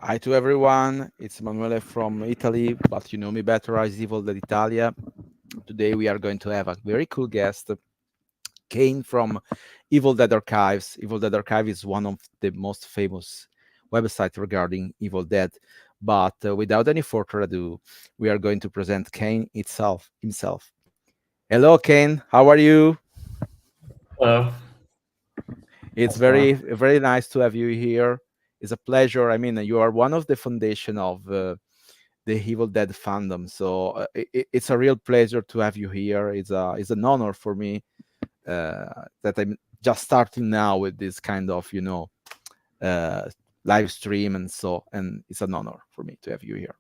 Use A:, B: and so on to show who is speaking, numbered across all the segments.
A: Hi to everyone. It's Emanuele from Italy, but you know me better as Evil Dead Italia. Today we are going to have a very cool guest, Kain from Evil Dead Archives. Evil Dead Archive is one of the most famous websites regarding Evil Dead. But without any further ado, we are going to present Kain himself. Hello, Kain. How are you?
B: Hello,
A: It's
B: how's it going?
A: very nice to have you here. It's a pleasure. I mean, you are one of the foundation of the Evil Dead fandom. So it's a real pleasure to have you here. It's an honor for me that I'm just starting now with this kind of uh, live stream, and it's an honor for me to have you here.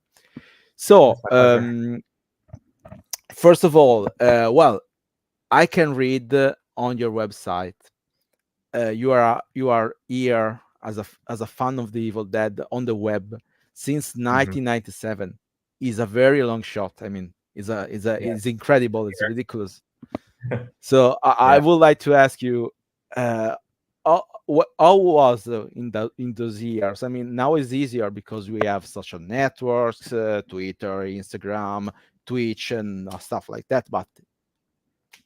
A: So
B: It's my pleasure.
A: first of all, well, I can read on your website. You are here as a fan of the Evil Dead on the web since
B: Hmm.
A: 1997. Is a very long shot. I mean,
B: Yeah,
A: it's incredible. It's
B: here.
A: ridiculous. So I
B: Yeah.
A: would like to ask you, uh, how was in those years? I mean, now it's easier because we have social networks, Twitter, Instagram, Twitch, and stuff like that. But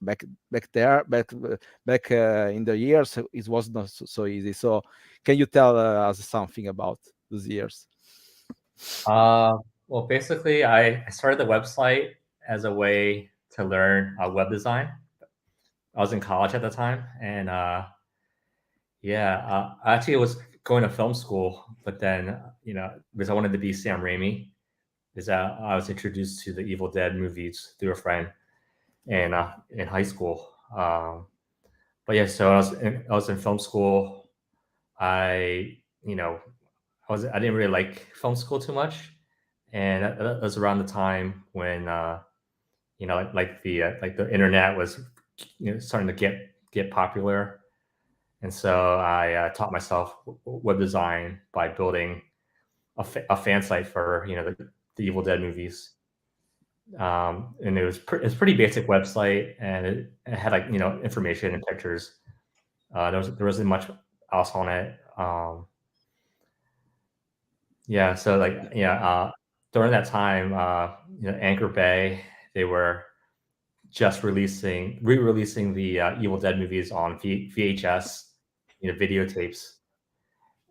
A: back back there back in the years it was not so easy. So can you tell us something about those years?
B: Uh, well, basically, I started the website as a way to learn web design. I was in college at the time, and yeah, I actually was going to film school, but then because I wanted to be Sam Raimi, is that I was introduced to the Evil Dead movies through a friend in high school. But yeah, so I was in film school. I you know I didn't really like film school too much, and that was around the time when like the internet was starting to get popular, and so I taught myself web design by building a fan site for the Evil Dead movies. And it's pretty basic website, and it had like information and pictures. There wasn't much else on it. Yeah, so like yeah, during that time, Anchor Bay, they were just re-releasing the Evil Dead movies on VHS, videotapes,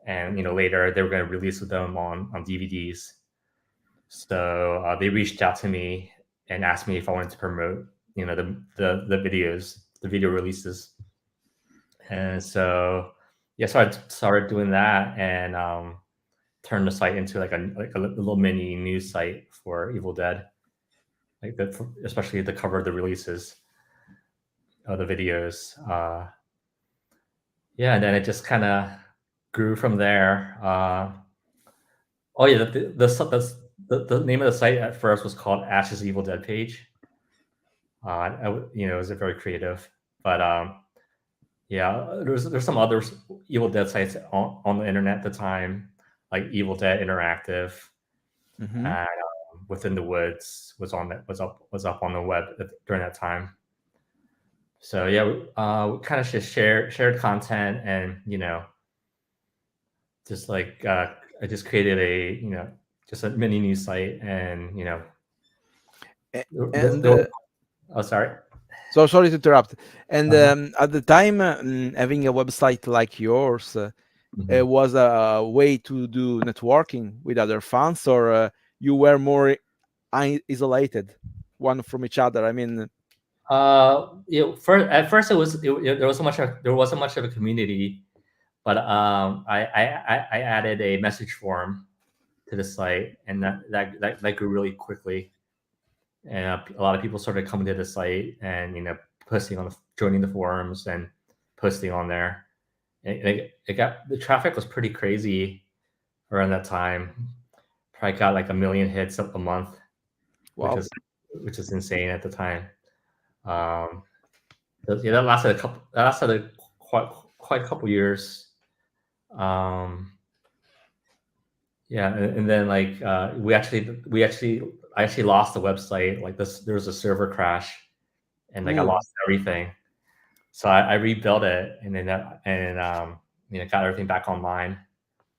B: and later they were going to release them on DVDs. So they reached out to me and asked me if I wanted to promote, the videos, the video releases, and so yeah, so I started doing that and turned the site into like a little mini news site for Evil Dead, like especially the cover of the releases of the videos. Yeah, and then it just kind of grew from there. Oh yeah, the name of the site at first was called Ash's Evil Dead page. It was very creative, but yeah, there's some other Evil Dead sites on the internet at the time, like Evil Dead Interactive,
A: Hmm.
B: and Within the Woods was up on the web during that time. So yeah, we kind of just shared content, and just like I just created just a mini news site, and
A: And
B: oh, sorry.
A: so sorry to interrupt. And
B: Uh-huh.
A: at the time, having a website like yours
B: Mhm.
A: was a way to do networking with other fans, or you were more isolated one from each other? I mean,
B: At first there wasn't much of a community, but I added a message form to the site, and that grew really quickly, and a lot of people started coming to the site and posting joining the forums and posting on there. It got the traffic was pretty crazy around that time. Probably got like a million hits a month, which
A: wow.
B: is which is insane at the time. Um, yeah, that lasted a couple. That lasted quite a couple years. Um, yeah, and then like I actually lost the website. Like this, there was a server crash, and like I
A: Ooh.
B: lost everything. So I rebuilt it, and then got everything back online.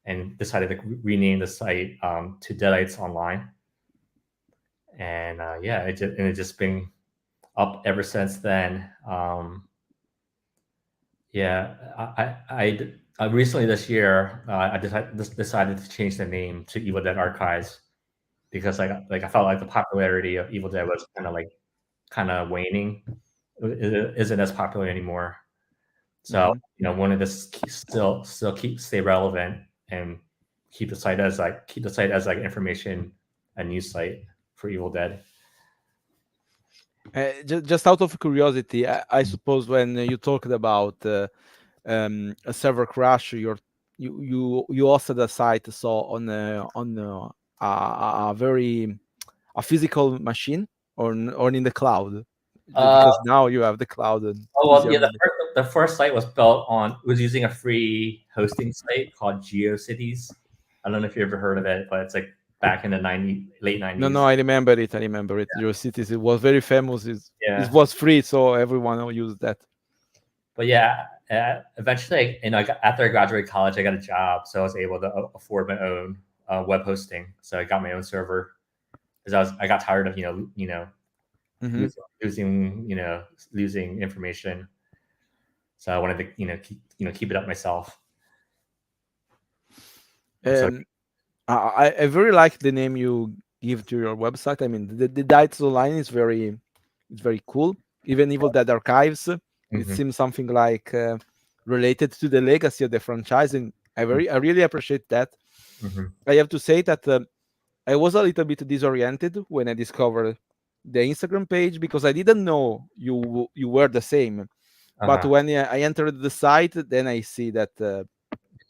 B: and decided to rename the site to Deadites Online. And yeah, it's just been up ever since then. Yeah, recently this year decided to change the name to Evil Dead Archives because I felt like the popularity of Evil Dead was kind of waning. It isn't as popular anymore. So
A: Hmm.
B: wanted to still stay relevant and keep the site as like information a news site for Evil Dead.
A: Just out of curiosity, I suppose when you talked about a server crash, you hosted a site so on a very a physical machine or in the cloud,
B: Uh,
A: because now you have the cloud and
B: oh well,
A: easier
B: yeah.
A: maybe.
B: The first site was using a free hosting site called GeoCities. I don't know if you ever heard of it, but it's like back in the late
A: No, no,
B: '90s.
A: I remember it. I remember it. Your cities, it was very famous. It
B: Yeah,
A: was free, so everyone will use that.
B: but yeah, eventually, after I graduated college, I got a job, so I was able to afford my own web hosting. So I got my own server because I got tired of
A: Hmm.
B: losing information. So I wanted to keep it up myself. So
A: And I very like the name you give to your website. I mean, the Deadites Online is it's very cool. Even Evil Dead Archives, it
B: mhm,
A: seems something like related to the legacy of the franchise, and I really appreciate that.
B: mhm,
A: I have to say that I was a little bit disoriented when I discovered the Instagram page because I didn't know you were the same. But
B: uh-huh,
A: when I entered the site, then I see that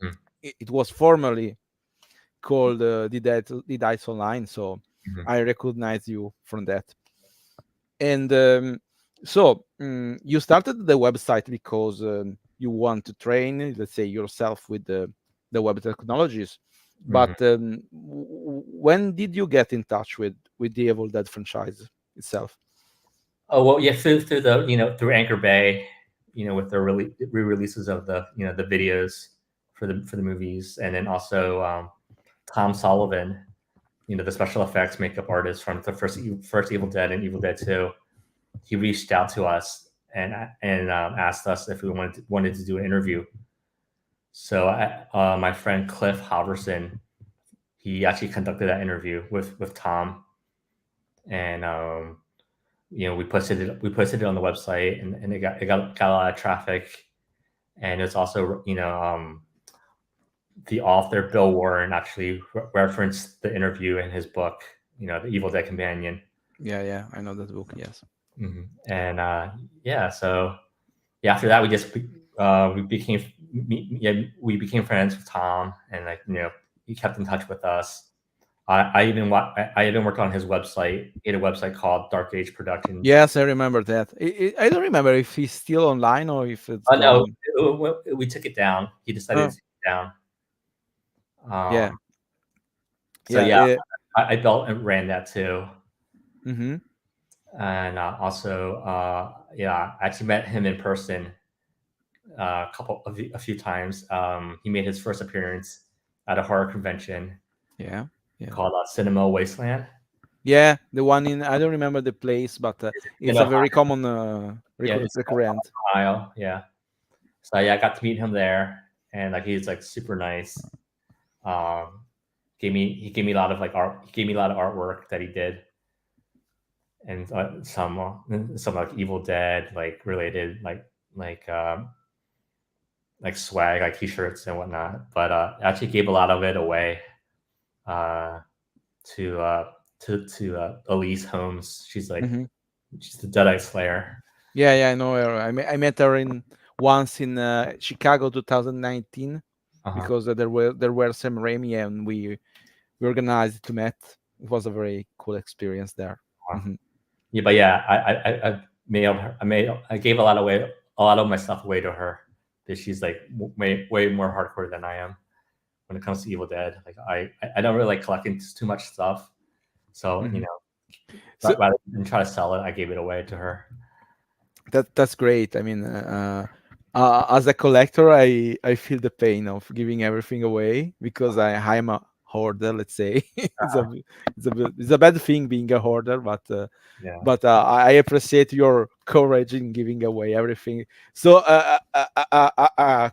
B: mhm,
A: it was formerly called the Dice Online, so
B: mhm,
A: I recognize you from that. And so you started the website because you want to train, let's say, yourself with the web technologies.
B: mhm.
A: But when did you get in touch with the Evil Dead franchise itself?
B: Oh well, yeah, through the through Anchor Bay, with the re-releases of the the videos for the movies, and then also Tom Sullivan, the special effects makeup artist from the first Evil Dead and Evil Dead 2. He reached out to us and asked us if we wanted to do an interview. So my friend Cliff Halverson, he actually conducted that interview with Tom, and we posted it on the website, and it got a lot of traffic, and it's also the author Bill Warren actually referenced the interview in his book, The Evil Dead Companion.
A: Yeah, yeah, I know that book. Yes.
B: And yeah, so yeah, after that we became friends with Tom, and he kept in touch with us. I even worked on his website. He had a website called Dark Age Productions.
A: Yes, I remember that. I don't remember if he's still online or if it's
B: Oh no,
A: gone.
B: we took it down. He decided
A: Oh,
B: to take it down.
A: yeah,
B: Um, so
A: yeah.
B: yeah, I built and ran that too,
A: Mm-hmm.
B: and also yeah, I actually met him in person a few times. He made his first appearance at a horror convention
A: Yeah, yeah.
B: called Cinema Wasteland
A: Yeah, the one in I don't remember the place, but
B: in
A: it's a
B: Ohio.
A: very common
B: Yeah, it's
A: recurrent.
B: Ohio. Yeah. So yeah, I got to meet him there, and he's like super nice. Um, he gave me a lot of art. He gave me a lot of artwork that he did, and some like Evil Dead related like um, like swag, like T-shirts and whatnot. But actually gave a lot of it away uh, to Elise Holmes.
A: Hmm.
B: She's the Deadite Slayer.
A: Yeah, yeah, I know her. I met her in once in Chicago 2019
B: Uh-huh.
A: because there were some Raimi and we organized to meet. It was a very cool experience there.
B: Uh-huh.
A: Hmm.
B: Yeah, but yeah, I mailed her. I gave a lot of my stuff away to her because she's like way more hardcore than I am when it comes to Evil Dead. Like I don't really like collecting too much stuff, so
A: Hmm. So
B: rather than try to sell it, I gave it away to her.
A: that's great. I mean, As a collector, I feel the pain of giving everything away because I'm a hoarder. Let's say it's a bad thing being a hoarder,
B: Yeah.
A: but I appreciate your courage in giving away everything. So,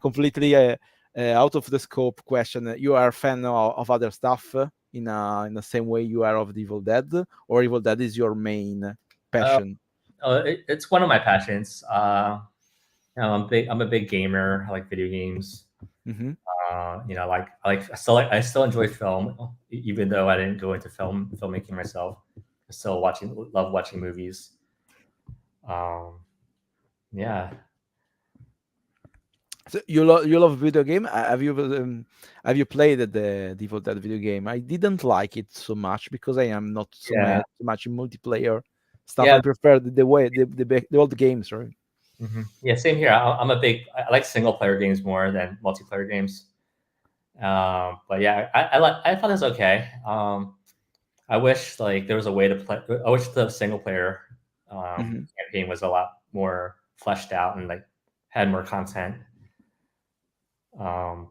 A: completely out of the scope question. You are a fan of other stuff in the same way you are of the Evil Dead, or Evil Dead is your main
B: Uh,
A: passion?
B: it's one of my passions. I'm a big gamer. I like video games.
A: Hmm.
B: I still enjoy film, even though I didn't go into filmmaking myself. I still love watching movies. Um, yeah,
A: So you love video game? Have you played the Evil Dead video game? I didn't like it so much because I am not
B: yeah,
A: so much in multiplayer stuff.
B: yeah,
A: I prefer the way the old games, right?
B: yeah. Same here. I like single player games more than multiplayer games. But yeah, I thought it was okay. I wish like there was a way to play. I wish the single player
A: Hmm.
B: campaign was a lot more fleshed out and like had more content.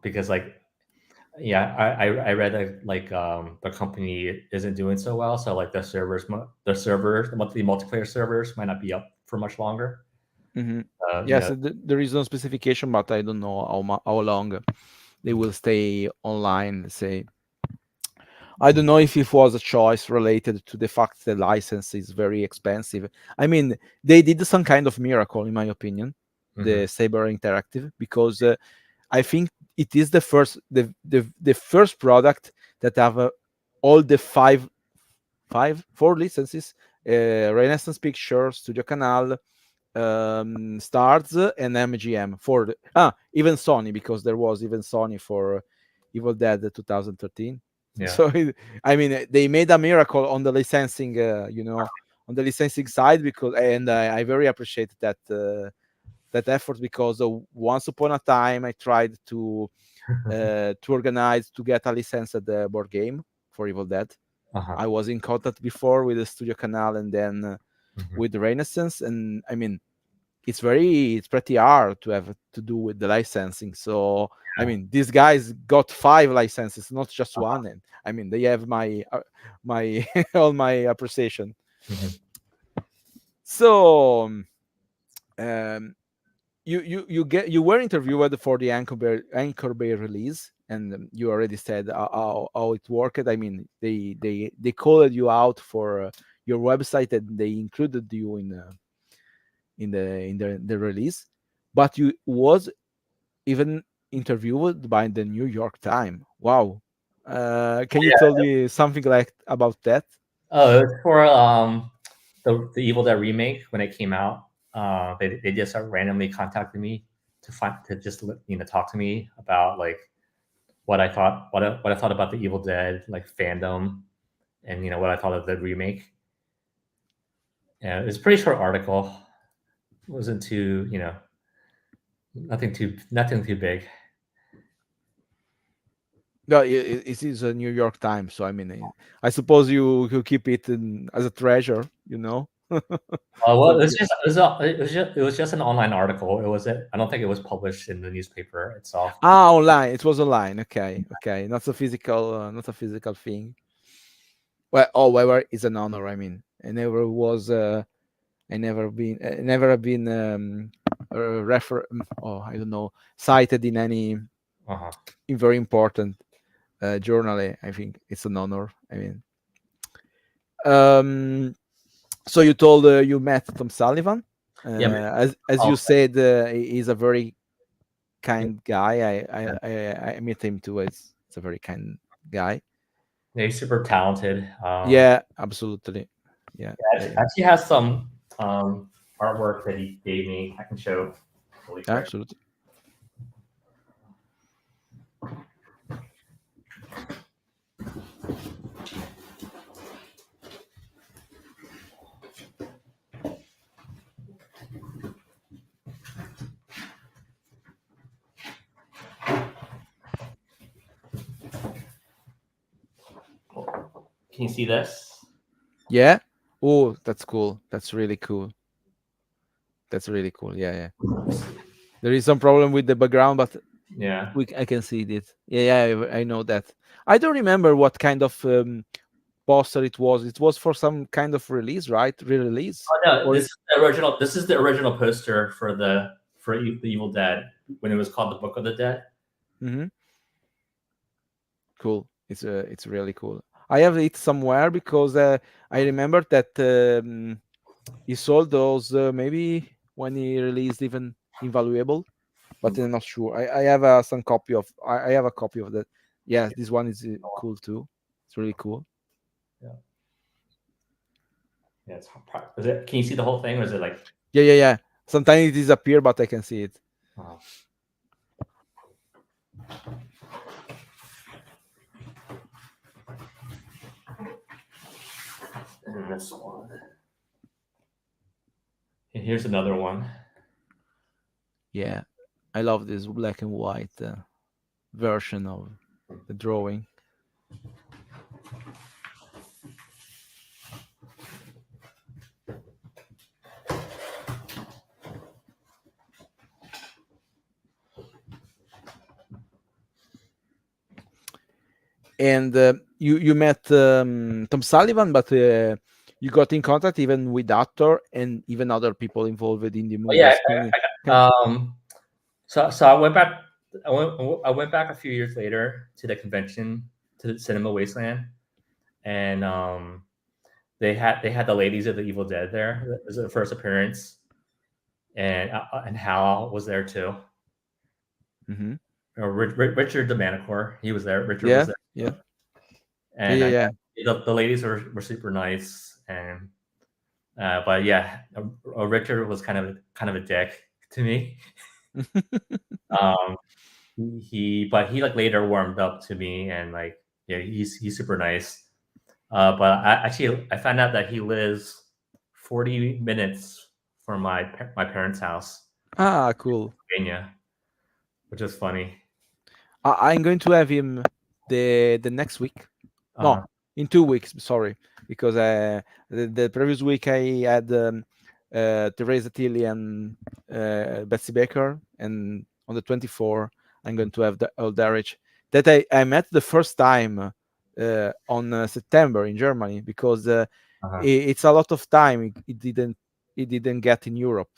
B: Because like yeah, I read that like the company isn't doing so well, so like the monthly multiplayer servers might not be up for much longer.
A: Hmm.
B: You
A: Yes,
B: know,
A: there is no specification, but I don't know how long they will stay online. Let's say I don't know if it was a choice related to the fact the license is very expensive. I mean, they did some kind of miracle, in my opinion,
B: mm-hmm.
A: the Saber Interactive, because I think it is the first product that have all the four licenses: Renaissance Pictures, Studio Canal, Stars, and MGM for even Sony, because there was even Sony for Evil Dead 2013.
B: Yeah,
A: So I mean, they made a miracle on the licensing, on the licensing side, because and I very appreciate that effort, because once upon a time I tried to organize to get a licensed board game for Evil Dead.
B: uh-huh.
A: I was in contact before with the Studio Canal and then
B: Hmm.
A: with Renaissance, and I mean it's pretty hard to have to do with the licensing. So I
B: Yeah.
A: mean these guys got five licenses, not just one, and I mean they have my all my appreciation.
B: Hmm.
A: So you were interviewed for the Anchor Bay release, and you already said how it worked. I mean, they called you out for your website, and they included you in the release, but you was even interviewed by the New York Times. Wow. Can you tell me something like about that?
B: Oh, it was for the Evil Dead remake when it came out. They just randomly contacted me to just talk to me about like what I thought about the Evil Dead like fandom and what I thought of the remake. Yeah, it's a pretty short article. It wasn't too nothing too big.
A: No, it is a New York Times, so I mean, I suppose you keep it as a treasure, you know.
B: Well,
A: So
B: it was just it was just an online article. It wasn't. I don't think it was published in the newspaper itself.
A: online. It was online. Okay, okay. Not a physical thing. Well, however, it's an honor. I mean, I never have been I don't know, cited in any
B: Uh huh.
A: in very important journal. I think it's an honor. I mean, um, so you told you met Tom Sullivan.
B: Yeah.
A: As
B: Oh,
A: you said, he's a very
B: yeah.
A: kind guy.
B: Yeah.
A: I met him too. It's a very kind guy.
B: Yeah, he's super talented.
A: Yeah, absolutely. Yeah,
B: Actually has some artwork that he gave me. I can show really quick.
A: absolutely.
B: Can you see this?
A: Yeah. Oh, that's cool. That's really cool. That's really cool. Yeah, yeah. There is some problem with the background, but
B: Yeah.
A: I can see it. Yeah, yeah, I know that. I don't remember what kind of poster it was. It was for some kind of release, right? Re-release,
B: Oh no,
A: or
B: this is the original. This is the original poster for the Evil Dead when it was called the Book of the Dead.
A: hmm cool. It's really cool. I have it somewhere because I remember that he sold those maybe when he released even Invaluable, but I'm not sure. I have some copy of. I have a copy of that. Yes, this one is cool too. It's really cool.
B: Yeah, yeah. Is it? Can you see the whole thing, or is it like?
A: Yeah, yeah, yeah. Sometimes it disappear, but I can see it.
B: Oh, and this one. And here's another one.
A: Yeah, I love this black and white version of the drawing. And you met Tom Sullivan, but you got in contact even with actor and even other people involved in the
B: Oh yeah.
A: movies. Can
B: So I went back. I went back a few years later to the convention to the Cinema Wasteland, and they had the ladies of the Evil Dead there. It was their first appearance, and Hal was there too.
A: hmm
B: Or Richard the Manicore, he was there. Richard was
A: Yeah,
B: there,
A: yeah, yeah,
B: and
A: yeah, yeah.
B: the ladies were super nice, and but yeah, Richard was kind of a dick to me. Um, but he like later warmed up to me, and like yeah, he's super nice. But I found out that he lives 40 minutes from my parents' house,
A: Ah, cool.
B: Pennsylvania, which is funny.
A: I'm going to have him the next week. No,
B: Uh,
A: in 2 weeks. Sorry, because the previous week I had Teresa Tilly and Betsy Baker, and on the 24th I'm going to have the Eldarich that I met the first time on September in Germany because
B: uh-huh,
A: it's a lot of time it didn't get in Europe.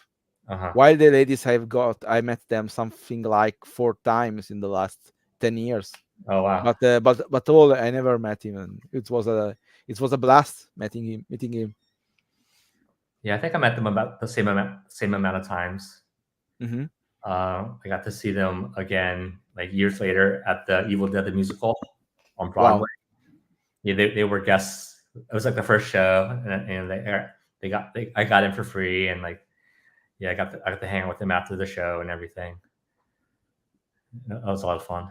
B: uh-huh.
A: While the ladies I met them something like 4 times in the last 10 years.
B: Oh wow.
A: But all I never met him, and it was a blast meeting him.
B: Yeah, I think I met them about the same amount of times.
A: hmm
B: I got to see them again like years later at the Evil Dead the musical on
A: Wow.
B: Broadway. Yeah, they were guests. It was like the first show, and I got in for free, and like yeah, I got to hang out with them after the show and everything. That was a lot of fun.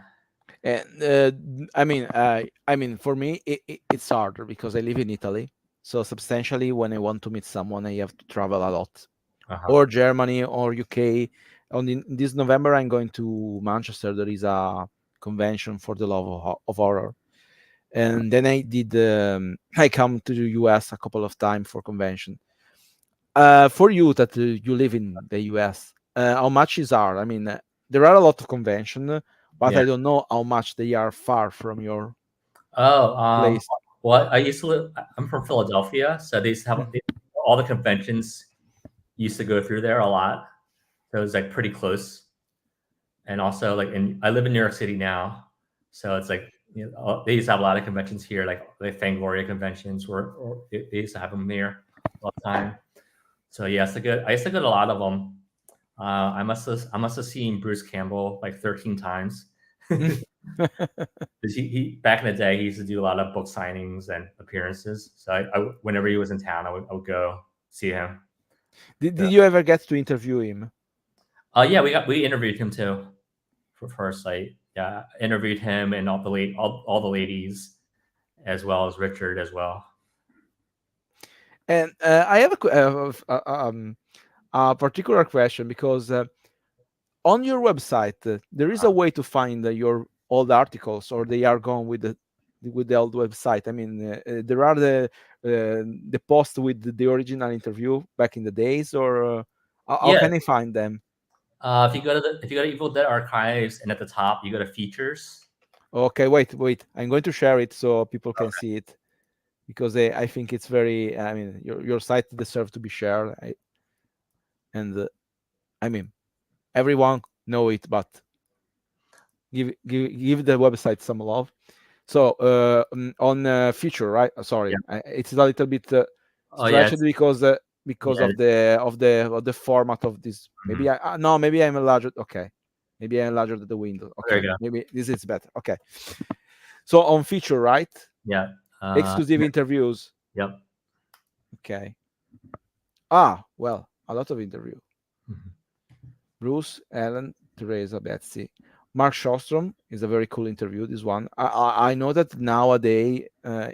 A: And I mean, for me, it's harder because I live in Italy. So substantially, when I want to meet someone, I have to travel a lot,
B: Uh-huh.
A: or Germany or UK. In this November, I'm going to Manchester. There is a convention for the love of horror, and then I come to the US a couple of times for convention. For you that you live in the US, how much is hard? I mean, there are a lot of convention, but
B: Yeah.
A: I don't know how much they are far from your
B: Oh,
A: place.
B: well, I used to live. I'm from Philadelphia, so they used to have
A: Mhm.
B: all the conventions used to go through there a lot. So it was like pretty close. And also like I live in New York City now, so it's like they used to have a lot of conventions here, like Fangoria conventions, or they used to have them here all the time. So yeah, I used to go to a lot of them. I must have seen Bruce Campbell like 13 times. He back in the day, he used to do a lot of book signings and appearances. So whenever he was in town, I would go see him.
A: Did
B: Yeah.
A: you ever get to interview him?
B: Yeah, we interviewed him too for our site. Yeah, interviewed him and all the ladies, as well as Richard as well.
A: And I have a particular question because on your website there is a way to find your old articles, or they are gone with the old website. I mean, there are the post with the original interview back in the days, or how
B: Yeah,
A: can I find them?
B: If you go to Evil Dead Archives and at the top you go to features.
A: Okay, wait. I'm going to share it so people can see it because I think it's very. I mean, your site deserves to be shared. And I mean, everyone know it, but give the website some love. So on feature, right? Sorry,
B: Yeah.
A: it's a little bit
B: Oh yeah.
A: stretched because
B: Yeah.
A: of the format of this.
B: Mhm.
A: Maybe no, maybe I'm larger. Okay, maybe I'm larger than the window.
B: There you
A: Okay,
B: go.
A: maybe this is better. Okay, so on feature, right?
B: Yeah.
A: Exclusive
B: Yeah.
A: interviews.
B: Yep.
A: Okay. Well, a lot of interview.
B: Mhm.
A: Bruce, Ellen, Teresa, Betsy. Mark Shostrom is a very cool interview. This one, I know that nowadays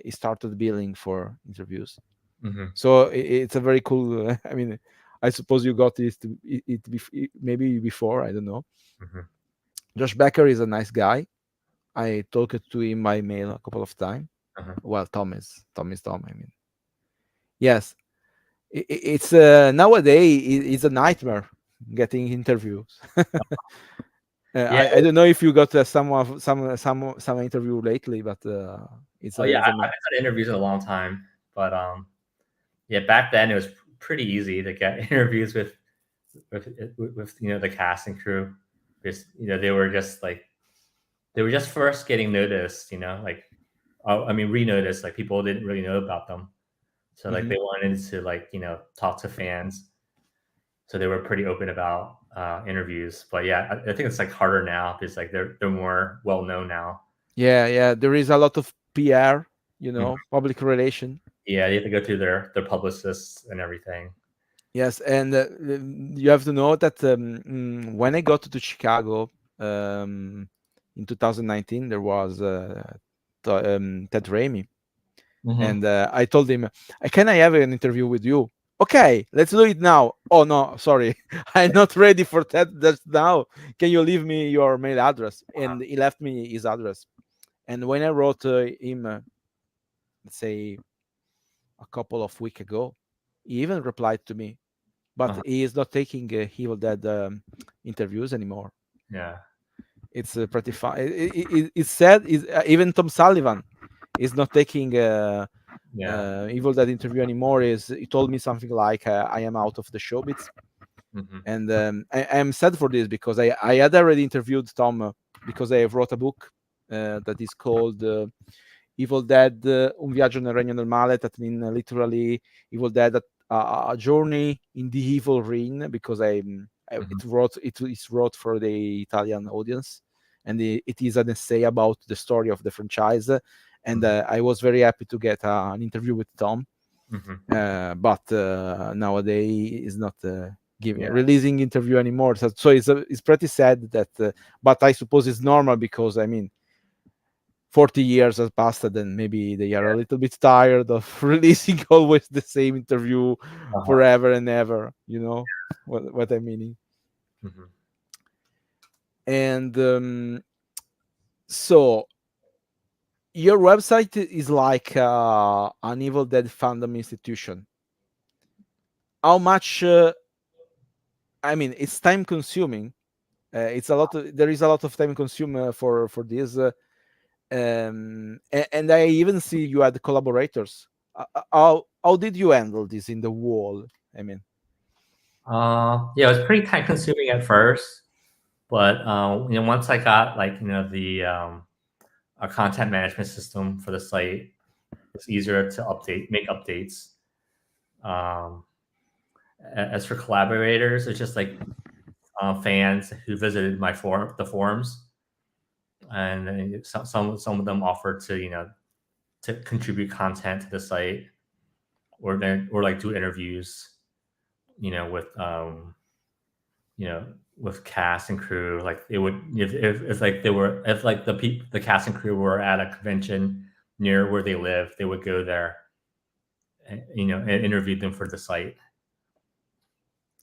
A: he started billing for interviews,
B: Mhm.
A: so it's a very cool. I mean, I suppose you got maybe before. I don't know.
B: Mhm.
A: Josh Becker is a nice guy. I talked to him by mail a couple of times.
B: Uh-huh.
A: Well, Tom is Tom. I mean, yes, it's nowadays it's a nightmare getting interviews.
B: Yeah.
A: I don't know if you got some interview lately, but
B: Oh yeah.
A: it's a
B: I haven't done interviews in a long time, but yeah, back then it was pretty easy to get interviews with the cast and crew, because they were just like they were just first getting noticed, like I mean re-noticed, like people didn't really know about them, so like
A: Mhm.
B: they wanted to like talk to fans, so they were pretty open about interviews. But yeah, I think it's like harder now because like they're more well known now.
A: Yeah. There is a lot of PR,
B: Mhm.
A: public relation.
B: Yeah, you have to go through their publicists and everything.
A: Yes, and you have to know that when I got to Chicago in 2019, there was Ted Raimi,
B: Hmm.
A: and I told him, "Can I have an interview with you?" Okay, let's do it now. Oh no, sorry, I'm not ready for that. That's now. Can you leave me your mail address? And he left me his address. And when I wrote him, let's say a couple of weeks ago, he even replied to me. But
B: Uh-huh.
A: he is not taking Evil Dead interviews anymore.
B: Yeah,
A: It's pretty fun. It's sad. Even Tom Sullivan is not taking
B: yeah.
A: Evil Dead interview anymore. Is He told me something like, "I am out of the showbiz,"
B: Hmm.
A: and I am sad for this because I had already interviewed Tom because I wrote a book that is called Evil Dead, Un viaggio nel regno del male, that means literally Evil Dead, a journey in the evil reign, because
B: Hmm.
A: it is wrote for the Italian audience, and it is an essay about the story of the franchise. And
B: Hmm.
A: I was very happy to get an interview with Tom,
B: Hmm.
A: but nowadays is not giving
B: Yeah,
A: releasing interview anymore. So it's pretty sad that, but I suppose it's normal because I mean 40 years has passed, and maybe they are a
B: yeah.
A: little bit tired of releasing always the same interview
B: Uh-huh.
A: forever and ever, what I'm meaning.
B: Hmm.
A: And so your website is like an Evil Dead fandom institution. How much, I mean, it's time consuming. There is a lot of time consumed for this. And I even see you had collaborators. How did you handle this in the wall? I mean,
B: Yeah, it was pretty time consuming at first, but once I got like the a content management system for the site, it's easier to make updates. Um, as for collaborators, it's just like fans who visited the forums, and some of them offered to to contribute content to the site, or like do interviews, with with cast and crew. Like it would if like they were if like the cast and crew were at a convention near where they live, they would go there, and, and interview them for the site,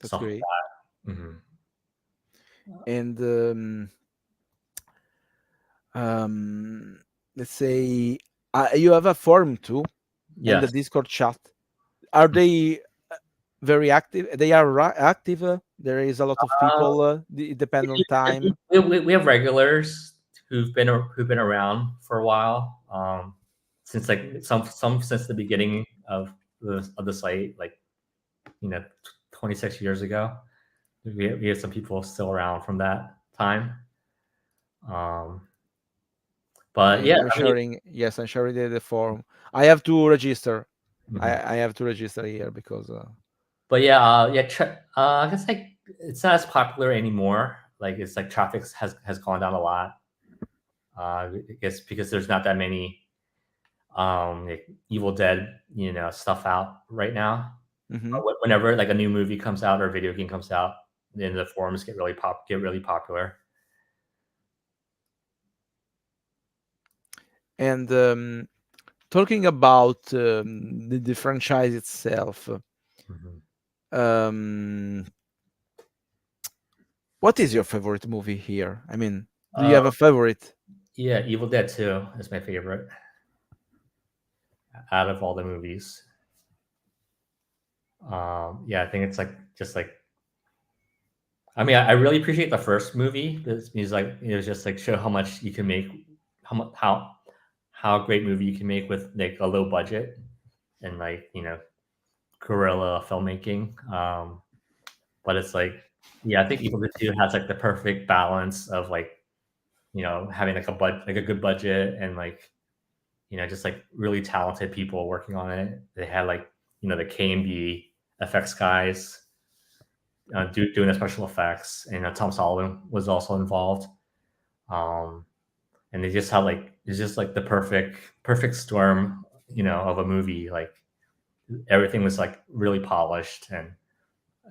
A: that's
B: stuff like
A: great.
B: that. Hmm.
A: And um, let's say you have a forum too, and
B: Yes.
A: the Discord chat. Are they? very active. They are active. There is a lot of people. It depends on time.
B: We have regulars who've been around for a while, since like some since the beginning of the site, like 26 years ago. We have some people still around from that time. Um, but yeah,
A: I'm
B: I mean,
A: sharing. Yes, I'm sharing the form. I have to register.
B: mhm.
A: I have to register here because
B: But yeah, I guess like it's not as popular anymore. Like it's like traffic has gone down a lot. I guess because there's not that many like Evil Dead, stuff out right now.
A: mhm.
B: Whenever like a new movie comes out or a video game comes out, then the forums get really popular.
A: And talking about the franchise itself,
B: Mhm.
A: um, what is your favorite movie here? I mean, do you
B: Uh,
A: have a favorite?
B: yeah, Evil Dead 2 is my favorite out of all the movies. Yeah, I think it's like just like I mean, I really appreciate the first movie. It's like it was just like show how much you can make, how great movie you can make with like a low budget and like guerrilla filmmaking. But it's like yeah, I think Evil Dead 2 has like the perfect balance of like having like like a good budget and like just like really talented people working on it. They had like the K&B effects guys doing the special effects, and Tom Sullivan was also involved. Um, and they just had like it's just like the perfect storm, of a movie. Like everything was like really polished, and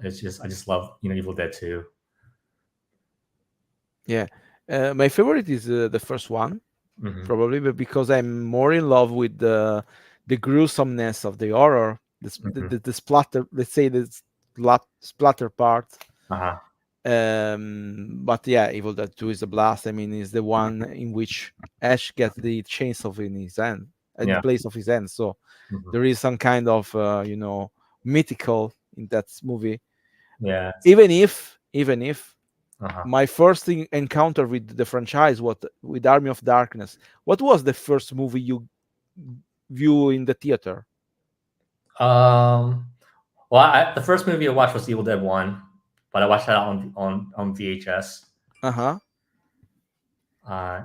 B: it's just I just love Evil Dead 2.
A: Yeah, my favorite is the first one,
B: Mm-hmm.
A: probably, but because I'm more in love with the gruesomeness of the horror,
B: Mm-hmm.
A: the splatter. Let's say the splatter part.
B: Uh-huh.
A: But yeah, Evil Dead 2 is a blast. I mean, is the one in which Ash gets the chainsaw in his hand, at the
B: Yeah.
A: place of his hand. So
B: Mm-hmm.
A: there is some kind of mythical in that movie.
B: Yeah.
A: Even if
B: Uh-huh.
A: my first encounter with the franchise was with Army of Darkness. What was the first movie you view in the theater?
B: Um. Well, the first movie I watched was Evil Dead 1, but I watched that on VHS.
A: Uh-huh.
B: Uh,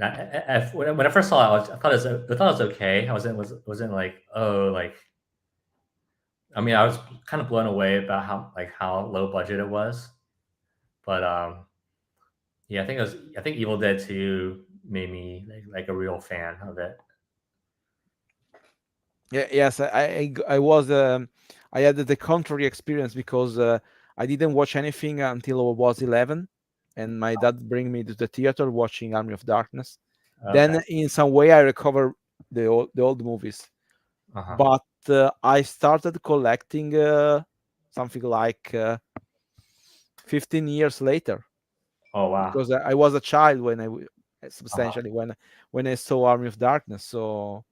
B: and when I first saw it, I thought it was okay. I wasn't like, oh, like I mean, I was kind of blown away about how low budget it was. But yeah, I think Evil Dead 2 made me like a real fan of it.
A: Yeah, yes, I was I had the contrary experience because I didn't watch anything until I was 11, and my dad bring me to the theater watching Army of Darkness.
B: Okay.
A: Then in some way I recover the old movies,
B: Uh huh.
A: but I started collecting something like 15 years later
B: Oh wow.
A: because I was a child when
B: Uh huh.
A: substantially when I saw Army of Darkness. So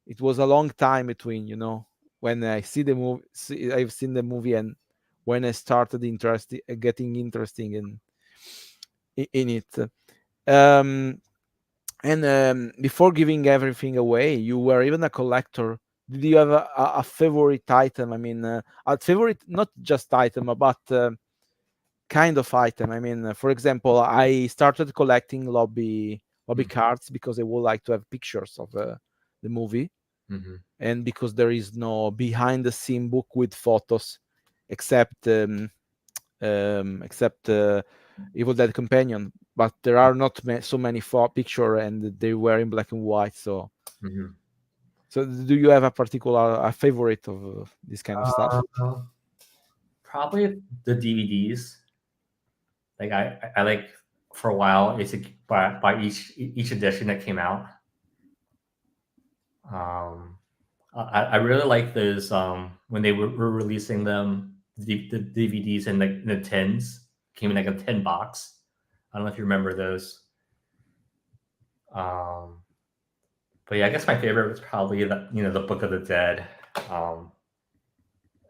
A: it was a long time between when I see the movie, I've seen the movie, and when I started getting interesting in it. Um, and before giving everything away, you were even a collector. Did you have a favorite item? I mean, a favorite, not just item, but kind of item. I mean, for example, I started collecting lobby cards because I would like to have pictures of the movie,
B: Mm-hmm.
A: and because there is no behind the scene book with photos except Evil Dead Companion, but there are not so many picture, and they were in black and white.
B: Mm-hmm.
A: So do you have a particular a favorite of this kind of stuff?
B: Uh, Probably the DVDs. Like I like for a while. It's by each edition that came out. Um, I really like those when they were releasing them the DVDs in like the tins came in like a tin box. I don't know if you remember those. Um, but yeah, I guess my favorite was probably the Book of the Dead. Um,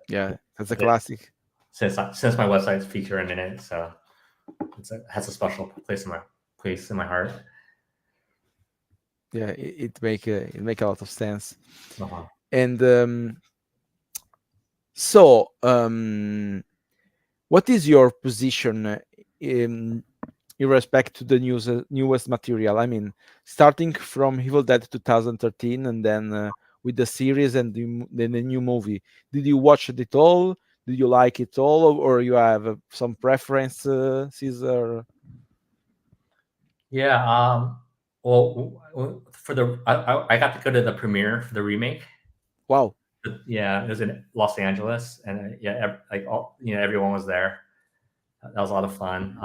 A: Yeah, That's a classic.
B: since my website's featuring in it, so has a special place in my heart.
A: Yeah, it make a lot of sense.
B: Uh-huh.
A: And so, what is your position in respect to the newest material? I mean, starting from Evil Dead 2013, and then with the series and then the new movie. Did you watch it all? Did you like it all, or you have some preferences? Or
B: Yeah. Well, for I got to go to the premiere for the remake.
A: wow.
B: Yeah, it was in Los Angeles, and yeah, like everyone was there. That was a lot of fun.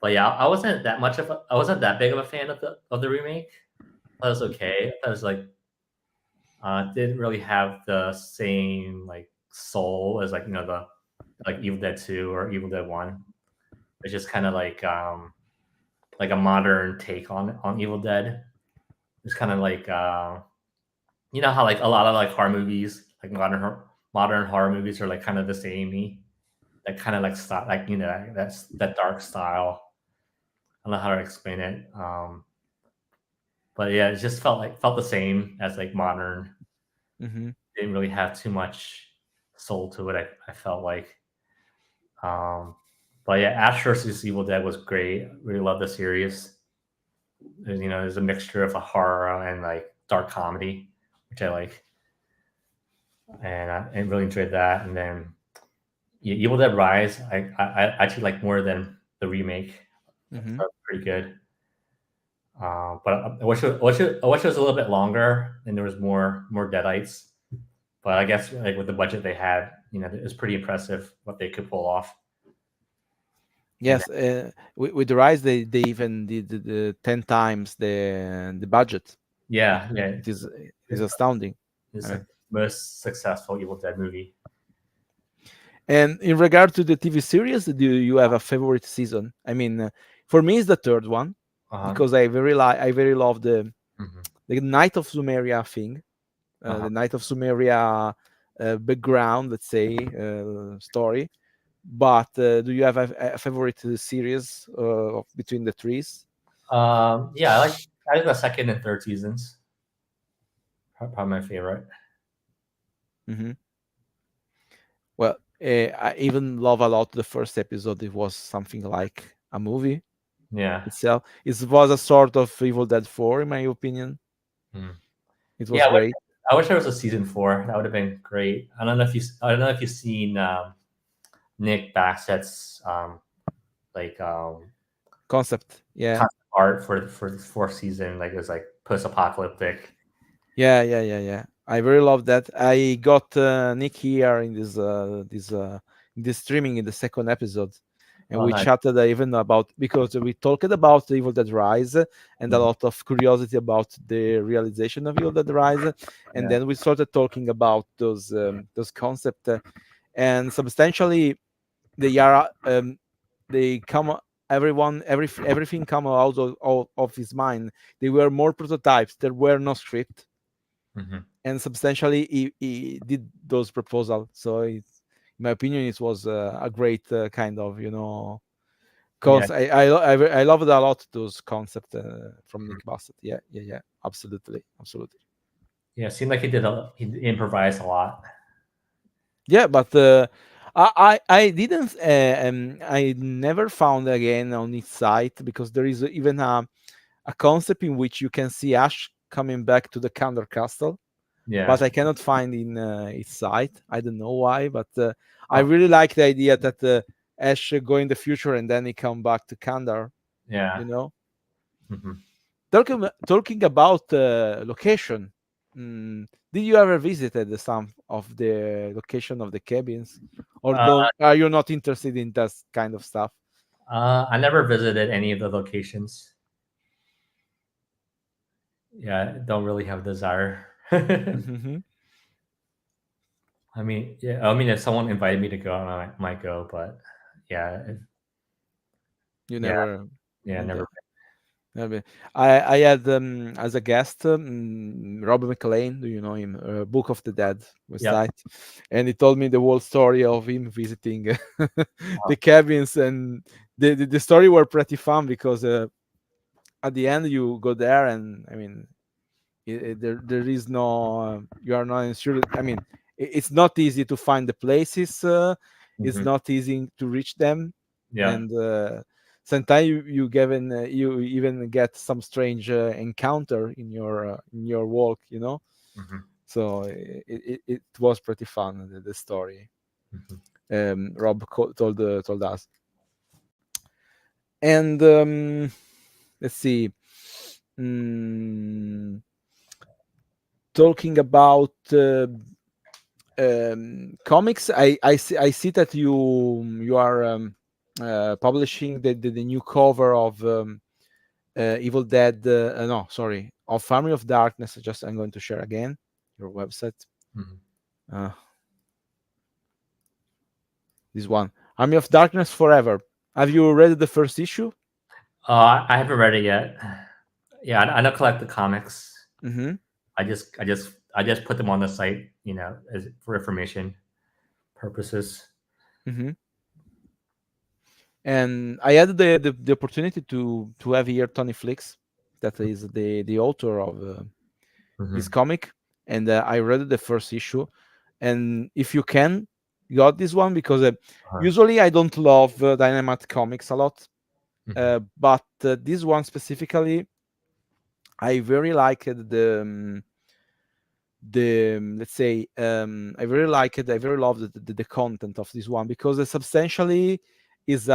B: But yeah, I wasn't that big of a fan of the remake. I thought it was okay. I thought it was like didn't really have the same like soul as like the like Evil Dead 2 or Evil Dead 1. It's just kind of like a modern take on Evil Dead. It's kind of like how like a lot of like horror movies, like modern horror movies are like kind of the samey, that kind of like style, like that's that dark style. I don't know how to explain it. But yeah, it just felt the same as like modern.
A: Hmm.
B: Didn't really have too much soul to it. I felt like. Um, but yeah, Ash vs Evil Dead was great. Really love the series. There's a mixture of a horror and like dark comedy, which I like, and I really enjoyed that. And then yeah, Evil Dead Rise, I actually like more than the remake. That
A: Hmm.
B: was pretty good. But I wish it was a little bit longer and there was more Deadites. But I guess like with the budget they had, it was pretty impressive what they could pull off. And then,
A: Yes, with the Rise, they even did the 10 times the budget. It,
B: yeah, yeah,
A: it is
B: it's,
A: astounding. I
B: it's the
A: mean,
B: most successful Evil Dead movie.
A: and in regard to the TV series, do you have a favorite season? I mean, for me, it's the third one
B: Uh-huh.
A: because I very love
B: Hmm.
A: the Night of Sumeria thing,
B: Uh-huh.
A: the Night of Sumeria background, let's say, story. But do you have a favorite series between the trees?
B: Yeah, I like the second and third seasons. Probably my favorite.
A: Hmm. Well, I even love a lot the first episode. It was something like a movie
B: Yeah.
A: itself. It was a sort of Evil Dead 4, in my opinion.
B: Mm.
A: It was
B: Yeah,
A: great
B: I wish there was a season four. That would have been great. I don't know if you've seen Nick Bassett's like
A: concept. Yeah,
B: concept art for the fourth season. Like it was like post apocalyptic.
A: yeah. I very love that. I got Nick here in this streaming in the second episode, and
B: Oh,
A: we
B: nice.
A: chatted even about because we talked about Evil Dead Rise and a
B: Mhm.
A: lot of curiosity about the realization of Evil Dead Rise, and
B: Yeah.
A: then we started talking about those concepts, and substantially they are they come everything come out of his mind. They were more prototypes. There were no script,
B: Hmm.
A: and substantially he did those proposals. So in my opinion, it was a great kind of
B: Yeah.
A: I loved a lot those concepts from
B: Mhm.
A: Nick Bassett. Yeah, absolutely.
B: Yeah. It seemed like he improvised a lot.
A: Yeah, but I didn't I never found again on its site because there is even a concept in which you can see Ash coming back to the Kandor Castle,
B: Yeah.
A: but I cannot find in its site. I don't know why, but I
B: Oh,
A: really like the idea that Ash go in the future and then he come back to Kandar.
B: yeah.
A: You know,
B: Hmm.
A: talking about location. Did you ever visited some of the location of the cabins, or
B: Uh,
A: don't are you not interested in that kind of stuff?
B: I never visited any of the locations. Yeah, don't really have desire.
A: Hmm.
B: I mean, yeah, I mean, if someone invited me to go, I might go, but yeah,
A: You
B: yeah,
A: never
B: yeah,
A: went
B: never.
A: there. I mean, I had as a guest Rob McLean. Do you know him? Book of the Dead
B: Yep.
A: website, and he told me the whole story of him visiting
B: Uh,
A: the cabins, and the story were pretty fun because at the end you go there, and I mean there is no you are not insured. I mean it's not easy to find the places. It's
B: mhm.
A: not easy to reach them,
B: Yeah.
A: and sometimes you even get some strange encounter in your walk, you know.
B: Mhm,
A: So it was pretty fun, the story
B: mhm.
A: Rob told us. And let's see. Mm, talking about comics, I see that you are publishing the new cover of Evil Dead. No, sorry, of Army of Darkness. Just I'm going to share again your website.
B: Mhm.
A: Uh, this one, Army of Darkness Forever. Have you read the first issue?
B: I haven't read it yet. Yeah, I don't collect the comics.
A: Mm-hmm.
B: I just put them on the site, as for information purposes.
A: Mm-hmm. And I had the opportunity to have here Tony Flicks, that is the author of this
B: Mhm.
A: comic, and I read the first issue. And if you can, got this one because
B: Uh-huh.
A: usually I don't love Dynamite comics a lot,
B: Mhm.
A: but this one specifically, I very liked let's say I very like it. I very love the content of this one because it substantially is is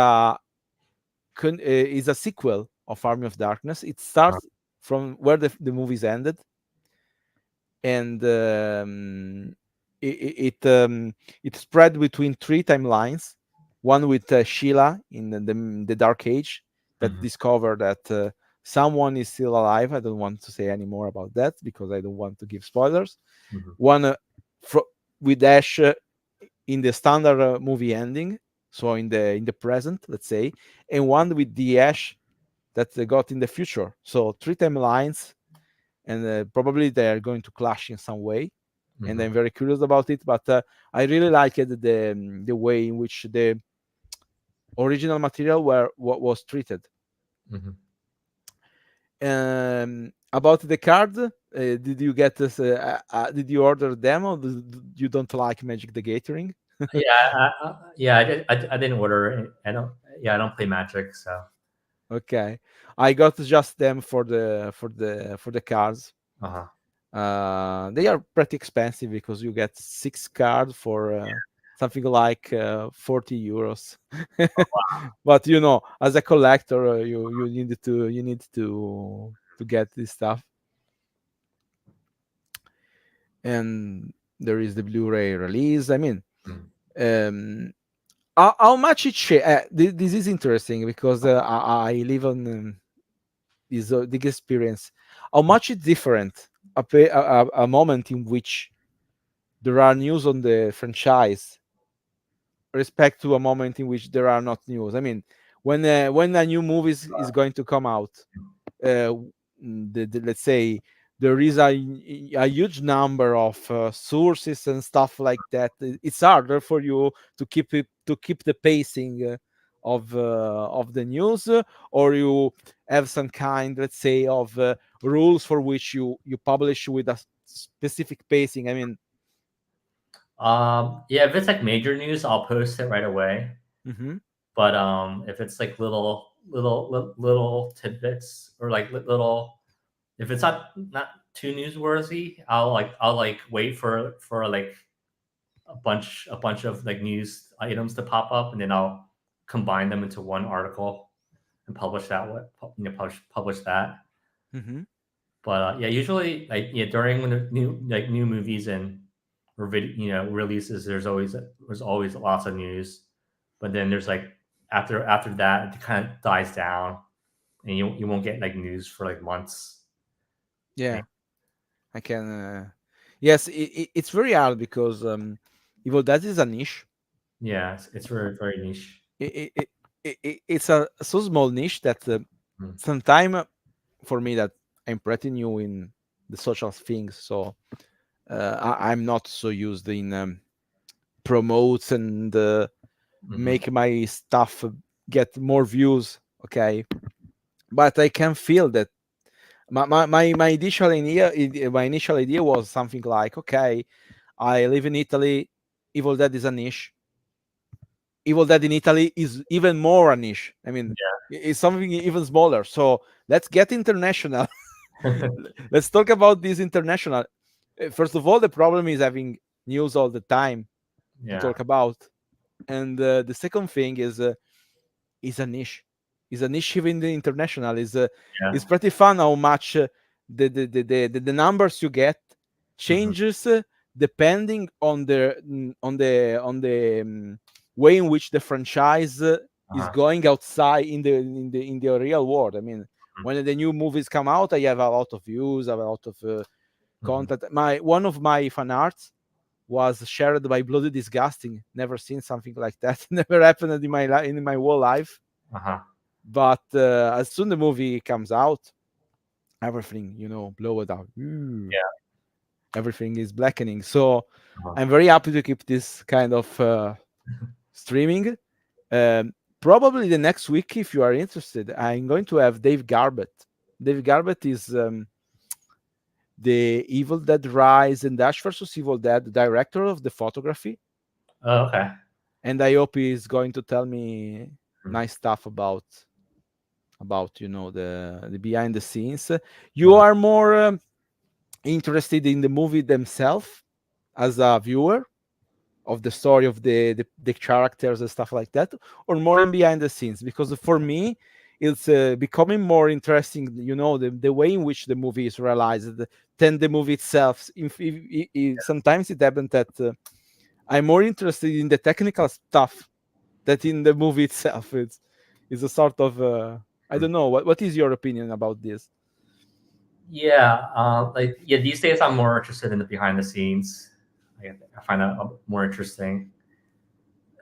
A: a sequel of Army of Darkness. It
B: Uh-huh.
A: starts from where the movies ended, and it spread between three timelines. One with Sheila in the Dark Age that
B: Mhm.
A: discovered that someone is still alive. I don't want to say any more about that because I don't want to give spoilers.
B: Mhm.
A: One fro- with Ash in the standard movie ending, so in the present, let's say, and one with the Ash that they got in the future. So three timelines, and probably they are going to clash in some way. And
B: Mhm.
A: I'm very curious about it. But I really liked the way in which the original material were what was treated.
B: Mhm.
A: About the card, did you get this? Did you order them, or you don't like Magic the Gathering?
B: Yeah, I didn't order it. I don't. Yeah, I don't play Magic, so.
A: Okay, I got just them for the cards.
B: Uh-huh.
A: They are pretty expensive because you get six cards for something like 40 euros. But you know, as a collector, you need to get this stuff. And there is the Blu-ray release. I mean,
B: Mm.
A: um, how much this is interesting because I live on this the experience. How much it's different a moment in which there are news on the franchise respect to a moment in which there are not news. I mean, when a new movie is going to come out, uh, let's say there is a huge number of sources and stuff like that. It's harder for you to keep the pacing of the news, or you have some kind, let's say, of rules for which you publish with a specific pacing. I mean,
B: Yeah, if it's like major news, I'll post it right away.
A: mhm.
B: But if it's like little tidbits or like little, if it's not too newsworthy, I'll like wait for like a bunch of like news items to pop up, and then I'll combine them into one article and publish that publish that.
A: Mhm.
B: But yeah, usually like yeah, during when the new movies and or releases, there's always lots of news. But then there's like after that, it kind of dies down, and you won't get like news for like months. And
A: Yeah, I can. Yes, it's very hard because Evil Dead is a niche.
B: yeah, it's very very niche.
A: It, it, it's a so small niche that
B: Mm.
A: sometimes. for me that I'm pretty new in the social things, so I'm not so used in promotes and
B: Hmm.
A: make my stuff get more views. Okay, but I can feel that my initial idea was something like, okay, I live in Italy. Evil Dead is a niche. Evil Dead in Italy is even more a niche. I mean, it's something even smaller. So let's get international.
B: Yeah.
A: Let's talk about this international. First of all, the problem is having news all the time to
B: Yeah.
A: talk about, and the second thing is a niche. Is a niche even the international is
B: Yeah.
A: pretty fun how much the numbers you get
B: Hmm.
A: changes depending on the way in which the franchise is
B: Uh-huh.
A: going outside in the real world. I mean, when the new movies come out, I have a lot of views, I have a lot of
B: Hmm.
A: content. My one of my fan arts was shared by Bloody Disgusting. Never seen something like that. Never happened in my whole life.
B: Uh-huh.
A: But as soon the movie comes out, everything blow it out.
B: Yeah.
A: Everything is blackening. So
B: Uh-huh.
A: I'm very happy to keep this kind of streaming. Um, Probably the next week, if you are interested, I'm going to have Dave Garbett. Dave Garbett is the Evil Dead Rise and Ash versus Evil Dead director of the photography,
B: Oh, okay.
A: and I hope he's going to tell me
B: Mhm.
A: nice stuff about the behind the scenes. You
B: Uh-huh.
A: are more interested in the movie themselves as a viewer of the story of the characters and stuff like that, or more in behind the scenes? Because for me, it's becoming more interesting, the way in which the movie is realized than the movie itself. Sometimes it happens that I'm more interested in the technical stuff than in the movie itself. It's a sort of I
B: Mhm.
A: don't know. What is your opinion about this?
B: Yeah. Like, yeah, these days I'm more interested in the behind the scenes. I find that more interesting.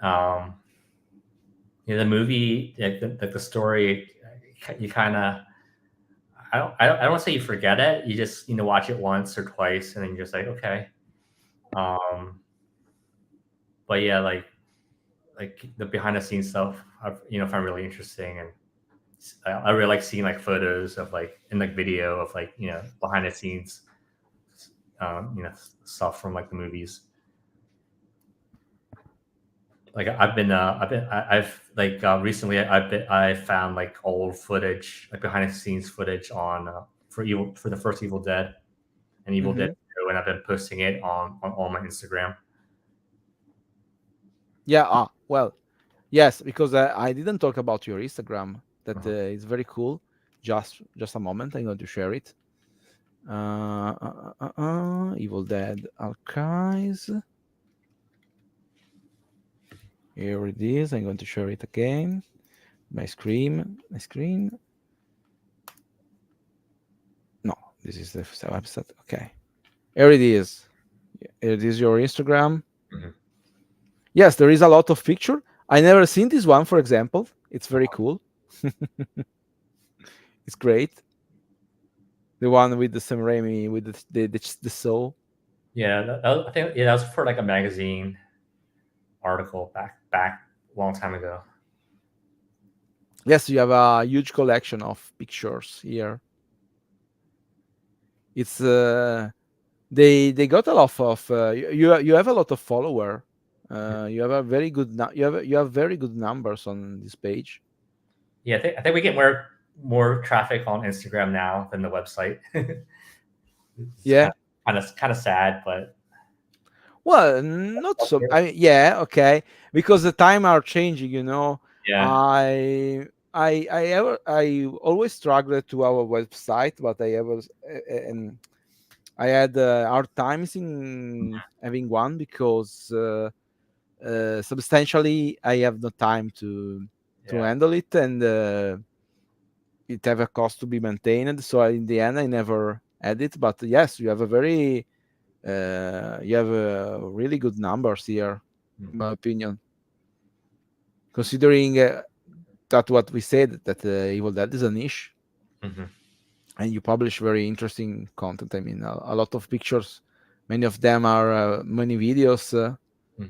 B: Um, yeah, the movie, the story, you kind of, I don't want to say you forget it. You just, watch it once or twice, and then you're just like, okay. Um, but yeah, like the behind the scenes stuff, find really interesting, and I really like seeing like photos of like in like video of like behind the scenes, stuff from like the movies. Like I've like recently I found like old footage, like behind the scenes footage on for the first Evil Dead and Evil Dead
A: Hmm.
B: 2, and I've been posting it on all my Instagram.
A: Yeah. Well, yes, because I didn't talk about your Instagram. That
B: Uh-huh.
A: is very cool. Just a moment. I'm going to share it. Evil Dead Archives. Here it is. I'm going to share it again. My screen. My screen. No, this is the website. Okay. Here it is. It is your Instagram.
B: Mhm.
A: Yes, there is a lot of picture. I never seen this one, for example. It's very cool. It's great. The one with the Sam Raimi with the soul.
B: Yeah, I think that was for like a magazine article back a long time ago.
A: Yes, you have a huge collection of pictures here. It's they got a lot of you have a lot of follower. You have a very good you have very good numbers on this page.
B: Yeah, I think we get more traffic on Instagram now than the website. It's
A: Yeah.
B: kind of sad, but
A: Well, not
B: that's
A: so.
B: good.
A: I mean, yeah, okay, because the time are changing.
B: Yeah,
A: I always struggled to our website, but and I had hard times in having one because substantially I have no time to
B: yeah.
A: handle it, and it have a cost to be maintained. So in the end, I never had it. But yes, you have really good numbers here,
B: Mm.
A: in my opinion, considering that what we said that Evil Dead is a niche.
B: Mhm.
A: and you publish very interesting content. I mean, a lot of pictures. Many of them are many videos.
B: Mhm.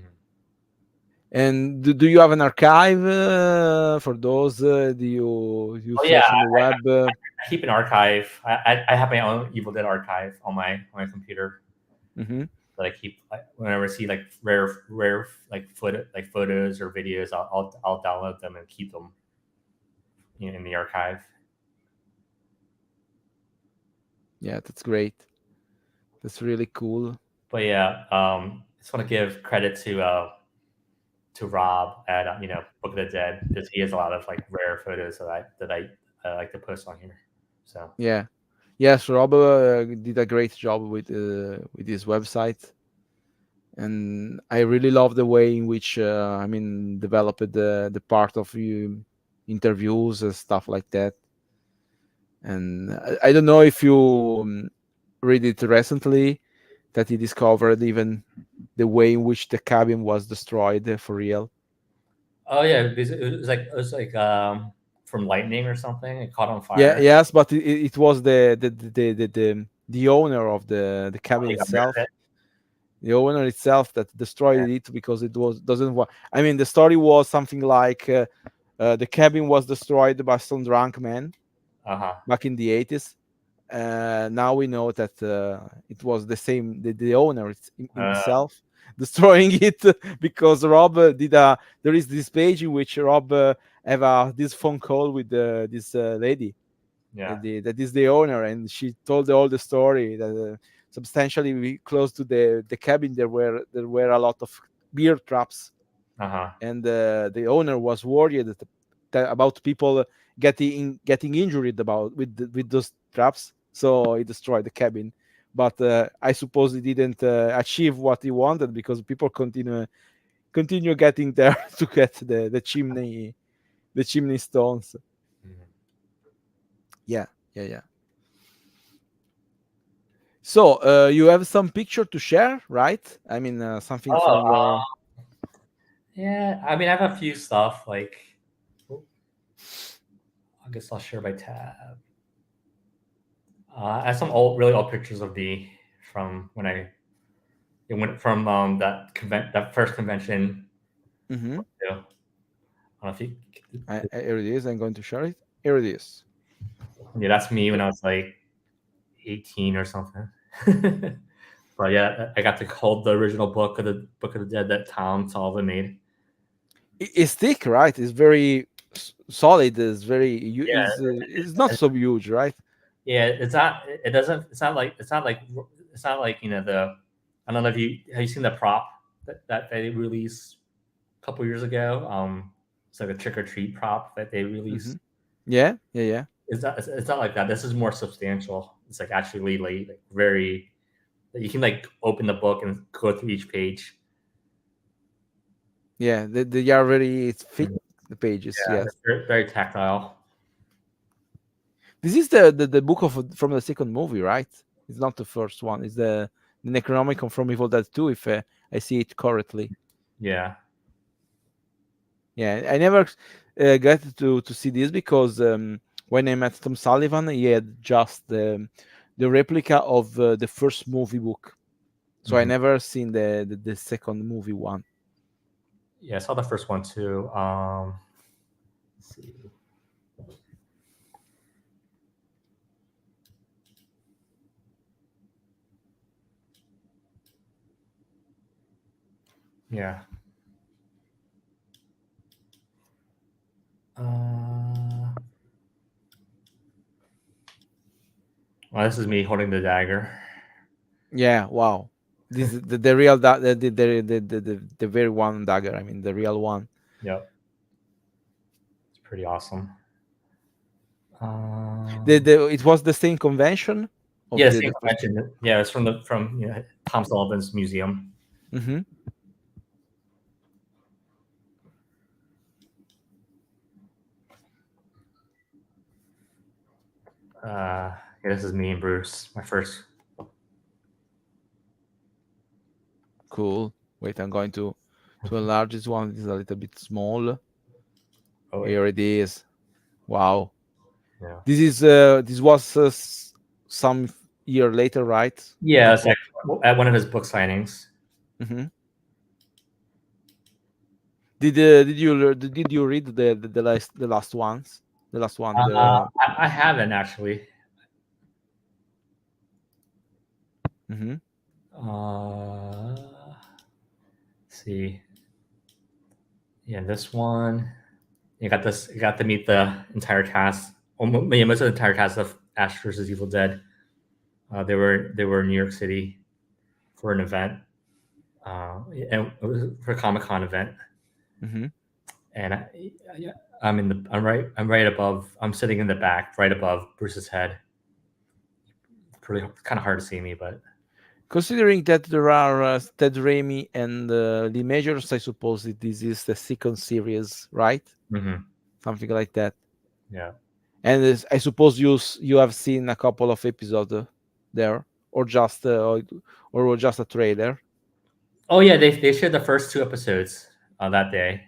A: And do you have an archive for those? Do you
B: Oh yeah,
A: search on the web?
B: I keep an archive. I have my own Evil Dead archive on my computer
A: Hmm.
B: that I keep. Whenever I see like rare like photos or videos, I'll download them and keep them in the archive.
A: Yeah, that's great. That's really cool.
B: But yeah, just want to give credit to Rob at Book of the Dead because he has a lot of like rare photos that I like to post on here. So
A: Yeah. Yes, Rob did a great job with his website, and I really love the way in which I mean developed the part of you interviews and stuff like that. And I don't know if you read it recently that he discovered even the way in which the cabin was destroyed for real.
B: oh yeah, because it was like from lightning or something. It caught on
A: Yeah,
B: fire.
A: yes, but it was the owner of the
B: Oh,
A: cabin
B: he got rid
A: itself,
B: of it.
A: the owner itself that destroyed it because it was doesn't want. I mean, the story was something like the cabin was destroyed by some drunk man
B: Uh huh.
A: back in the 80s. Now we know that it was the owner himself destroying it because Rob did a. There is this page in which Rob have this phone call with this lady
B: Yeah.
A: that is the owner, and she told all the story that substantially close to the cabin there were a lot of beer traps,
B: Uh huh.
A: and the owner was worried about people getting injured about with those traps, so he destroyed the cabin. But I suppose he didn't achieve what he wanted because people continue getting there to get the chimney stones.
B: Mhm.
A: Yeah, yeah, yeah. So you have some picture to share, right? I mean, something
B: Oh,
A: from your.
B: yeah. I mean, I have a few stuff like. Oh, I guess I'll share my tab. I have some really old pictures of the from when I it went from that first convention.
A: Hmm.
B: You know, I don't know if you,
A: Here it is. I'm going to share it. Here it is.
B: yeah, that's me when I was like 18 or something. But yeah, I got to hold the original Book of the Dead that Tom Sullivan made.
A: It's thick, right? It's very solid. It's very.
B: Yeah,
A: It's not so huge, right?
B: yeah. It's not. It doesn't. It's not like the. I don't know if you have you seen the prop that they released a couple years ago. It's like a trick or treat prop that they
A: Hmm.
B: released.
A: Yeah, yeah, yeah,
B: It's not like that. This is more substantial. It's like actually like very. You can like open the book and go through each page.
A: yeah. They are very thick. The pages.
B: Yeah,
A: Yes.
B: it's very tactile.
A: This is the book from the second movie, right? It's not the first one. It's the Necronomicon from Evil Dead 2, if I see it correctly.
B: Yeah.
A: Yeah, I never got to see this because when I met Tom Sullivan, he had just the replica of the first movie book, so I
B: Mhm.
A: never seen the second movie one.
B: Yeah, I saw the first one too. Let's see. Yeah. Well, this is me holding the dagger.
A: Yeah, wow. This is the real the very one dagger. I mean, the real one.
B: Yep, it's pretty awesome.
A: It was the same convention of
B: Yeah,
A: the
B: same
A: first.
B: convention. Yeah, it's from Tom Sullivan's museum.
A: Hmm.
B: Yeah, this is me and Bruce. My first.
A: Cool. Wait, I'm going to enlarge this one. It's a little bit small.
B: Oh wait.
A: Here it is. Wow.
B: Yeah.
A: This was some year later, right?
B: Yeah, it's
A: Couple.
B: like at one of his book signings.
A: Hmm. Did you read the last ones? The last one.
B: I haven't actually.
A: Hmm.
B: See, yeah, this one. You got this. You got to meet the entire cast. Yeah, most of the entire cast of Ash versus Evil Dead. They were in New York City for an event, and it was for a Comic Con event.
A: Hmm.
B: And yeah, I'm right above. I'm sitting in the back, right above Bruce's head. Pretty kind of hard to see me, but
A: Considering that there are Ted Raimi and Lee Majors, I suppose that this is the second series, right?
B: mhm,
A: Something like that.
B: yeah.
A: And I suppose you have seen a couple of episodes there, or just a trailer.
B: Oh yeah, they shared the first two episodes that day.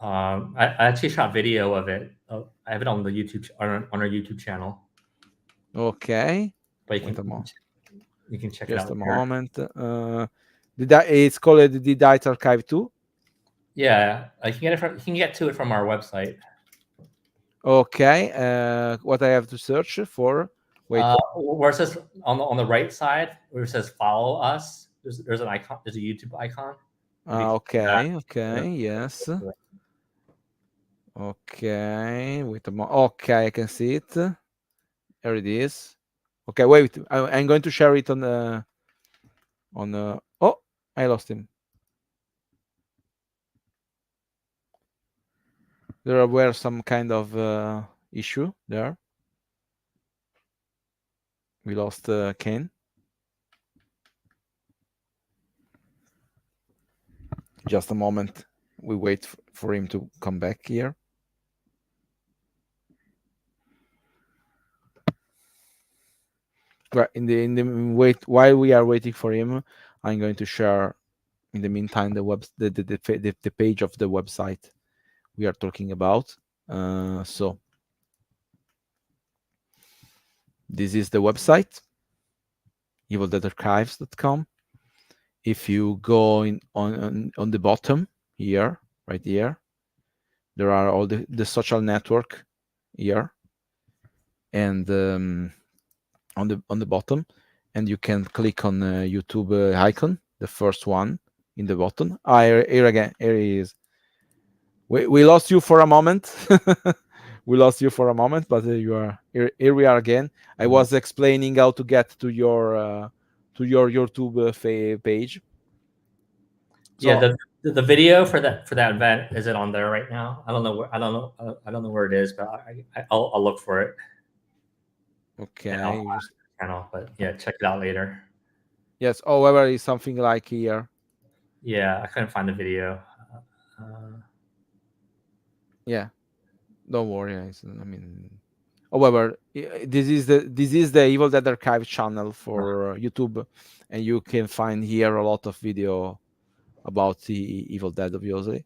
B: I actually shot video of it. I have it on the YouTube on our YouTube channel,
A: Okay,
B: but
A: wait a moment,
B: you can check it
A: just
B: out
A: a
B: there.
A: moment. It's called the Deadites Archive 2.
B: Yeah, you can get to it from our website.
A: Okay, what I have to search for? Wait.
B: Where it says on the right side where it says follow us, there's an icon. There's a YouTube icon. If you click that,
A: Okay,
B: uh,
A: okay, yes.
B: to it.
A: Okay, wait a moment. Okay, I can see it. There it is. Okay, wait. I'm going to share it on. Oh, I lost him. There were some kind of issue there. We lost Kain. Just a moment. We wait for him to come back here. Right, in the wait while we are waiting for him, I'm going to share in the meantime the page of the website we are talking about. So this is the website, evildeadarchives.com. If you go in on the bottom here, right here, there are all the social network here, and on the bottom, and you can click on the YouTube icon, the first one in the bottom. Here again, here he is. We lost you for a moment. We lost you for a moment, but you are here. Here we are again. I
B: Mhm.
A: was explaining how to get to your YouTube page.
B: Yeah,
A: So
B: the video for that event is it on there right now? I don't know where it is, but I'll look for it and I'll
A: okay, you just
B: channel. But yeah, check it out later.
A: yes. However, it's something like here.
B: Yeah, I couldn't find the video. Uh,
A: Yeah, don't worry. I mean, however, this is the Evil Dead Archive channel for YouTube, and you can find here a lot of video about the Evil Dead, obviously.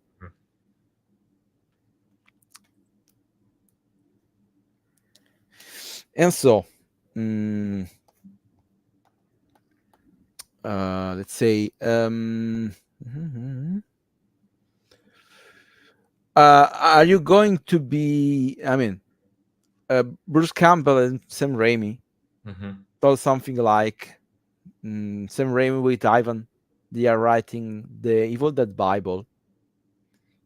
A: And so, mm, let's say, are you going to be? I mean, Bruce Campbell and Sam Raimi
B: mhm.
A: told something like Sam Raimi with Ivan. They are writing the Evil Dead Bible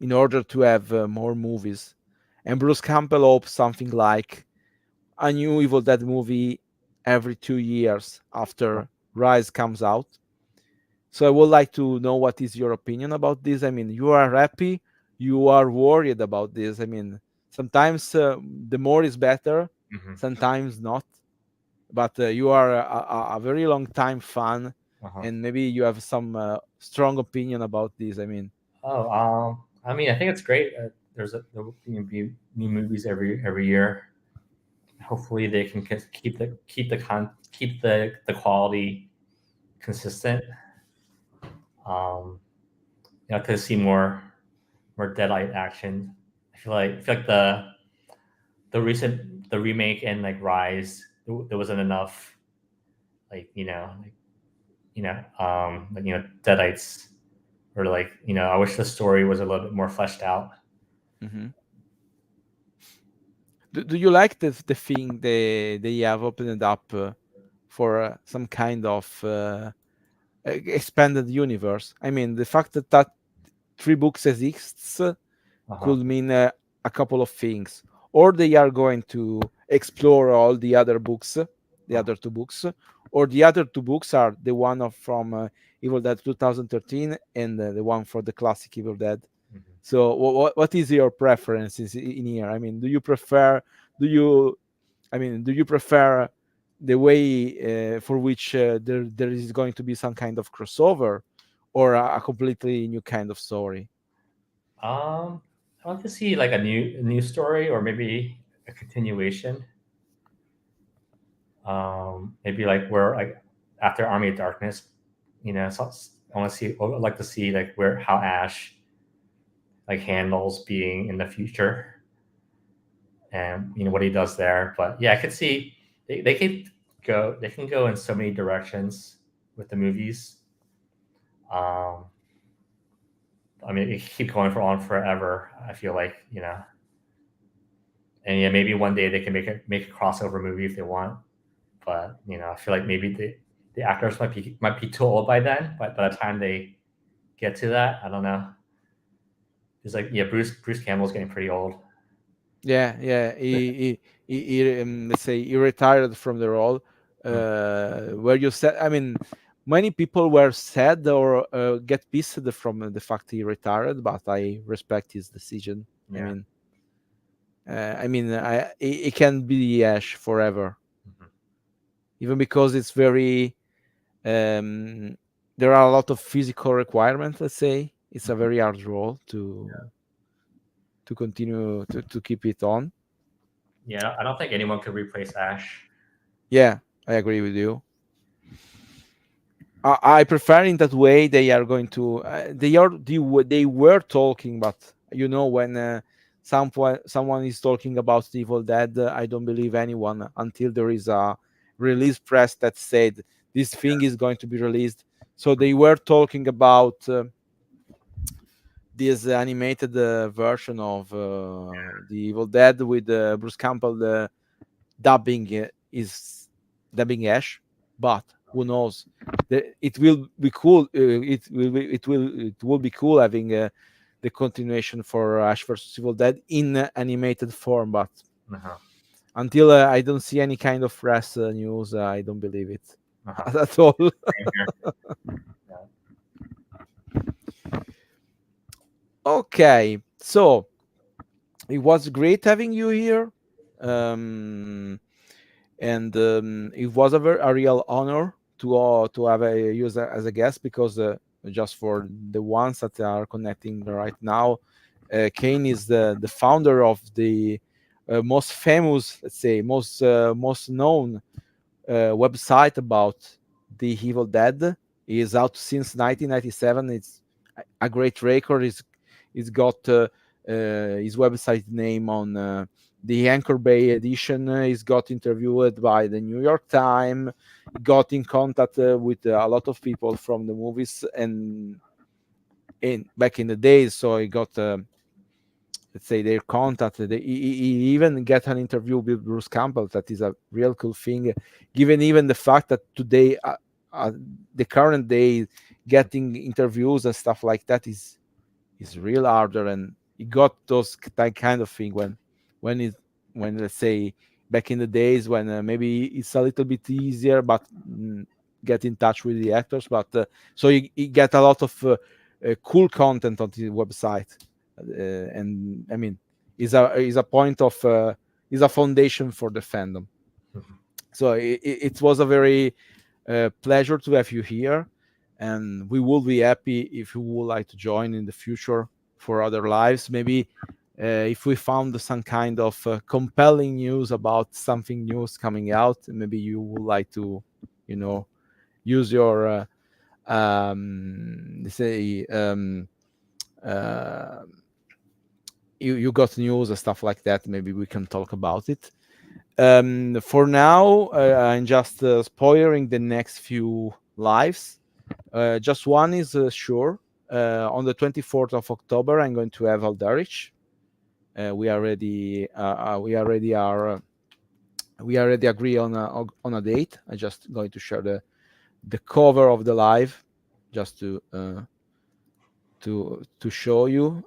A: in order to have more movies, and Bruce Campbell hopes something like a new Evil Dead movie every 2 years after Rise comes out. So I would like to know what is your opinion about this. I mean, you are happy, you are worried about this. I mean, sometimes the more is better,
B: Mhm.
A: sometimes not. But you are a very long time fan,
B: Uh-huh.
A: and maybe you have some strong opinion about this. I mean,
B: Oh, I mean, I think it's great. There will be new movies every year. Hopefully, they can keep the quality consistent. To see more Deadite action. I feel like the remake and like Rise, there wasn't enough, like like Deadites, or like I wish the story was a little bit more fleshed out.
A: Hmm. Do you like the thing they have opened up for some kind of expanded universe? I mean, the fact that three books exists
B: Uh-huh.
A: could mean a couple of things. Or they are going to explore all the other books, the
B: Uh-huh.
A: other two books, or the other two books are the one from Evil Dead 2013 and the one for the classic Evil Dead.
B: Mhm.
A: So, what is your preferences in here? I mean, do you, I mean, do you prefer the way for which there is going to be some kind of crossover, or a completely new kind of story?
B: I like to see like a new story, or maybe a continuation. Maybe like where like after Army of Darkness, so I want to see. I would like to see like where how Ash like handles being in the future, and what he does there. But yeah, I could see they can go in so many directions with the movies. Um, I mean, it can keep going for on forever. I feel like and yeah, maybe one day they can make a crossover movie if they want. But I feel like maybe the actors might be too old by then. But by the time they get to that, I don't know. It's like, yeah, Bruce Campbell's getting pretty old.
A: Yeah, yeah. Let's say he retired from the role.
B: Mm.
A: Where you said, I mean, many people were sad or get pissed from the fact he retired, but I respect his decision.
B: Yeah.
A: I mean, it can be Ash forever,
B: Mhm.
A: even because it's very. Um, there are a lot of physical requirements. Let's say it's a
B: Mhm.
A: very hard role to continue to keep it on.
B: Yeah, I don't think anyone could replace Ash.
A: Yeah, I agree with you. I prefer in that way they are going to they were talking, but when someone is talking about the Evil Dead, I don't believe anyone until there is a release press that said this thing is going to be released. So they were talking about this animated version of the Evil Dead with Bruce Campbell dubbing is dubbing Ash, but who knows? It will be cool. It will be cool having the continuation for Ash vs Evil Dead in animated form. But
B: Uh-huh.
A: until I don't see any kind of press news, I don't believe it
B: Uh-huh.
A: at all.
B: Same here. Yeah.
A: Okay, so it was great having you here. Um, and it was a real honor to have you as a guest because just for the ones that are connecting right now, Kain is the founder of the most famous, let's say, most known website about the Evil Dead. He is out since 1997. It's a great record. It's got his website name on the Anchor Bay edition. He's got interviewed by the New York Times. Got in contact with a lot of people from the movies and in back in the days. So he got let's say their contact. He even get an interview with Bruce Campbell. That is a real cool thing, given even the fact that today, uh, the current day, getting interviews and stuff like that is real harder, and he got those that kind of thing when it when let's say back in the days when maybe it's a little bit easier, but get in touch with the actors. But so you get a lot of cool content on the website, and I mean, is a point of is a foundation for the fandom.
B: Mhm.
A: So it was a very pleasure to have you here, and we will be happy if you would like to join in the future for other lives. Maybe if we found some kind of compelling news about something news coming out, maybe you would like to, you know, use your say uh, you got news and stuff like that, maybe we can talk about it. For now, I'm just spoiling the next few lives. Just one is sure. On the 24th of October, I'm going to have Aldarich. We already agree on a date. I'm just going to share the cover of the live, just to show you.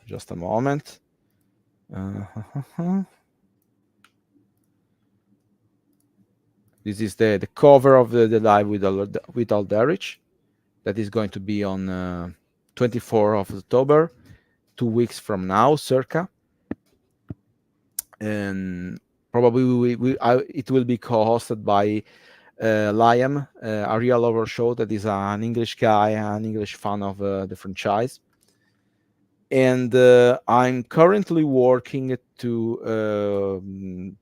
A: Just a moment. Uh, this is the cover of the live with Aldarich. That is going to be on 24th of October, 2 weeks from now, circa, and probably it will be co-hosted by Liam, a real lover show that is an English guy, an English fan of the franchise. And I'm currently working to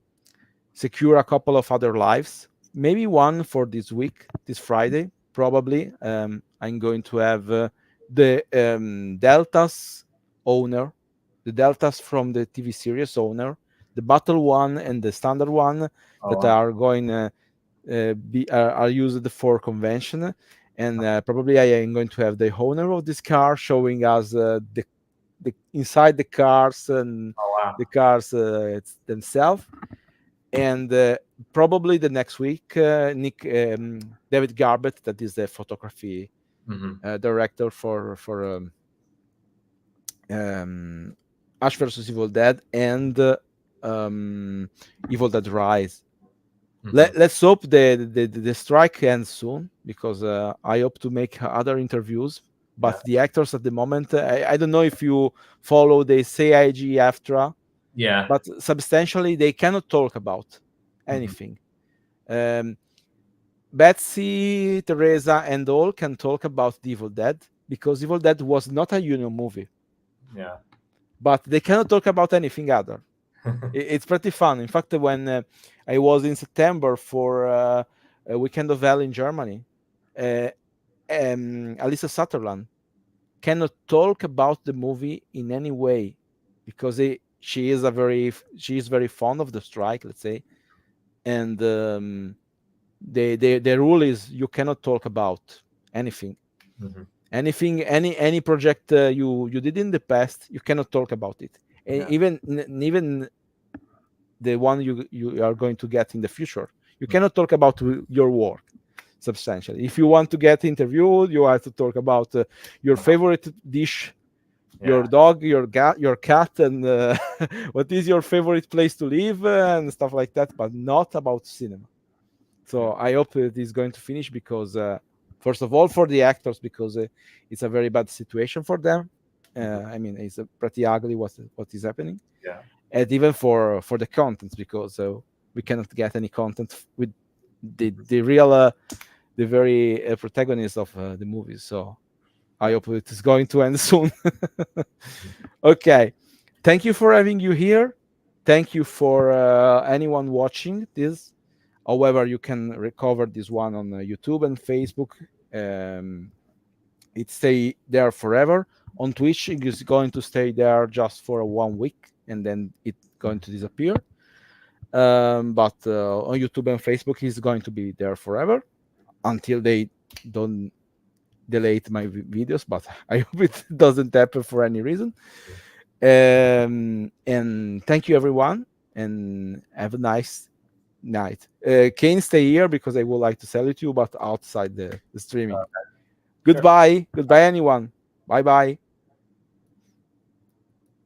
A: secure a couple of other lives, maybe one for this week, this Friday, probably. I'm going to have the Deltas owner, the Deltas from the TV series owner, the Battle one and the Standard one
B: Oh
A: that
B: wow.
A: are going are used for convention, and probably I am going to have the owner of this car showing us the inside the cars and
B: Oh wow.
A: the cars themselves. And probably the next week, David Garbett, that is the photography
B: Hmm.
A: director for um, Ash vs Evil Dead and Evil Dead Rise.
B: Hmm.
A: Let's hope the strike ends soon, because I hope to make other interviews.
B: Yeah.
A: But the actors at the moment, I don't know if you follow the CIG AFTRA,
B: Yeah.
A: but substantially they cannot talk about
B: Hmm.
A: anything. Um, Betsy, Teresa, and all can talk about the Evil Dead, because Evil Dead was not a union movie,
B: Yeah.
A: but they cannot talk about anything other. It's pretty fun. In fact, when I was in September for a Weekend of Hell in Germany, uh, Alyssa Sutherland cannot talk about the movie in any way, because she is very fond of the strike, let's say, and the rule is you cannot talk about anything,
B: Hmm.
A: any project you did in the past, you cannot talk about it.
B: Yeah.
A: Even the one you are going to get in the future, you
B: Mhm.
A: cannot talk about your work substantially. If you want to get interviewed, you have to talk about your
B: Uh-huh.
A: favorite dish, your
B: Yeah.
A: dog, your cat, and what is your favorite place to live, and stuff like that, but not about cinema. So
B: Yeah.
A: I hope it is going to finish, because first of all, for the actors, because it's a very bad situation for them.
B: Hmm.
A: I mean, it's pretty ugly what is happening,
B: Yeah.
A: and even for the content, because we cannot get any content with
B: Hmm.
A: the real the very protagonist of the movies. So I
B: Yeah.
A: hope it is going to end soon.
B: Mhm.
A: Okay, thank you for having you here. Thank you for anyone watching this. However, you can recover this one on YouTube and Facebook. Um, it stay there forever. On Twitch, it is going to stay there just for 1 week, and then it's going to disappear. But on YouTube and Facebook, it's going to be there forever until they don't delete my videos. But I hope it doesn't happen for any reason. And thank you, everyone, and have a nice night. Kane, stay here, because I would like to salute you, but outside the streaming.
B: Sure.
A: Goodbye. Goodbye, anyone. Bye bye.